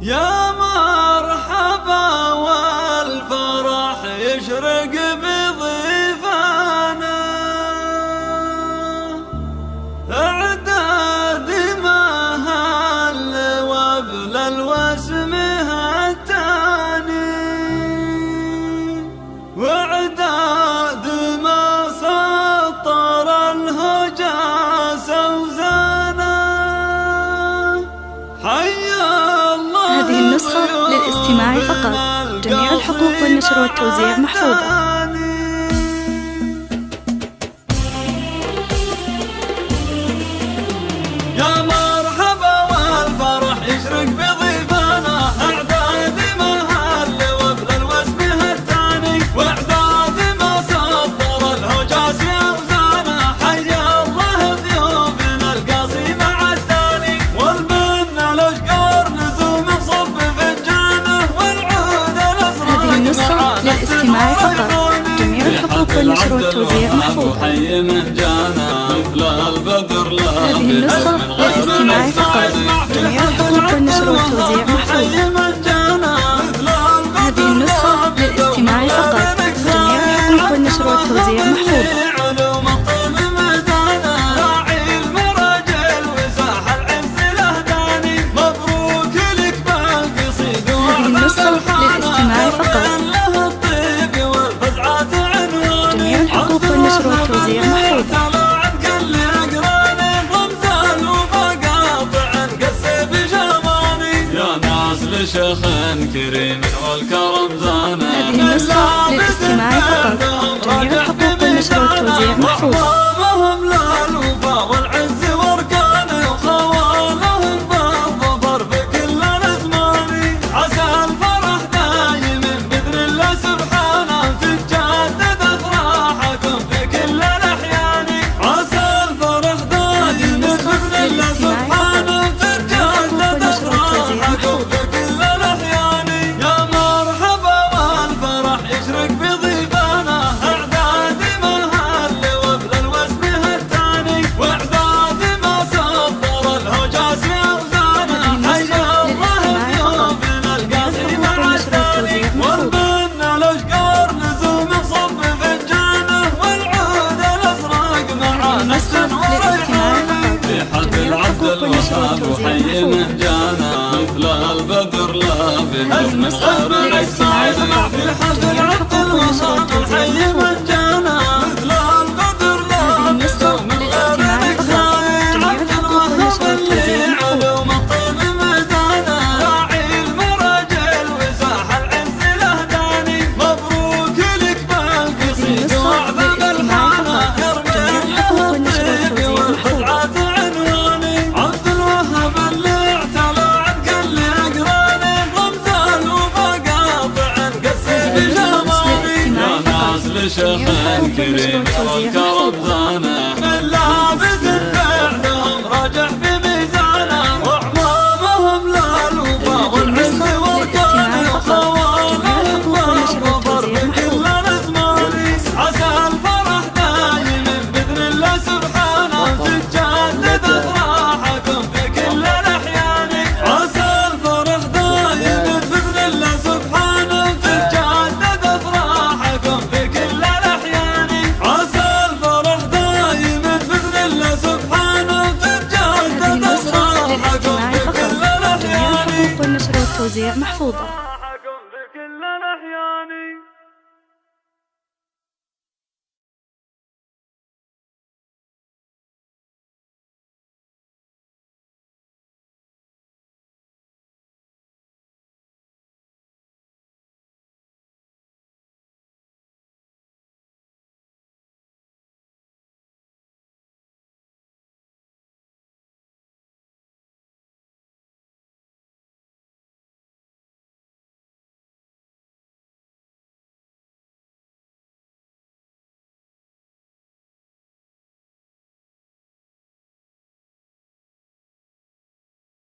يا مرحبا والفرح يشرق بضيفانا، اعداد ما هل وابل الوسم هتاني، واعداد ما سطر الهجاس وزانا. هذه النسخة للاستماع فقط، جميع الحقوق والنشر والتوزيع محفوظة. يا مرحبا والفرح يشرق بضيفانا، اعداد ما هل وابل الوسم هتاني، واعداد ما سطر الهجاس يوزانا. حيا الله ضيوفنا القاصي مع الثاني، والمنة الاشقار نزوم صب فنجانه، والعود الازرق. هذه النسخة للاستماع فقط، جميع الحقوق والنشر والتوزيع محفوظة. حي من جانا مثل البدر لا. هذه النسخة للاستماع فقط، جميع الحقوق والنشر والتوزيع محفوظة. هذه النسخة للاستماع فقط، جميع الحقوق والنشر والتوزيع محفوظة. هذه النسخة للاستماع فقط، جميع الحقوق والنشر والتوزيع محفوظة. شيخ كريم والكرم زانا. هذه النسخة للاستماع فقط، جميع الحقوق والنشر والتوزيع محفوظة. والعز واركانه وخوالهم بالظفر في كل الازمان. عسى الفرح دايم باذن الله سبحانه، تتجدد افراحكم في كل الاحيان. عسى الفرح دايم باذن الله سبحانه، تتجدد افراحكم في كل الاحيان. يا مرحبا والفرح يشرق بضيفانا، اعداد ما هل وابل الوسم هتاني، واعداد ما سطر الهجاس يوزانا. حيا الله ضيوفنا القاصي مع الثاني، والمنة الاشقار نزوم صب فنجانه، والعود الازرق مع نسل وريحانه. ريحة العبد الوهاب وحي من جانا مثل البدر لا بدون مصر السعيد. ريحة العبد الوهاب وحي من جانا مثل البدر لا بدون مصر السعيد. علوم الطيب ميدانا، راعي المراجل وساح العز الاهداني. مبروك لك بالقصيد واعظم الحانه، ارمي والفزعات عنواني. عبد الوهاب اللي اعتلى عن كل اقراني، رمز الوفا قاطع قصي بجمالي. يا ناس لشيخ كريم والكرم زانا، من لابس فعلهم راجع بميزانه، واعمامهم للوفا والعز والكرم وخوالهم بالظفر في كل الازمان. عسى الفرح دايم باذن الله سبحانه، تتجدد افراحكم في كل الاحيان. عسى الفرح دايم باذن الله سبحانه، تتجدد افراحكم في كل الاحيان. عسى الفرح دايم باذن الله سبحانه، تتجدد افراحكم في كل الاحيان. جميع الحقوق والنشر والتوزيع محفوظة.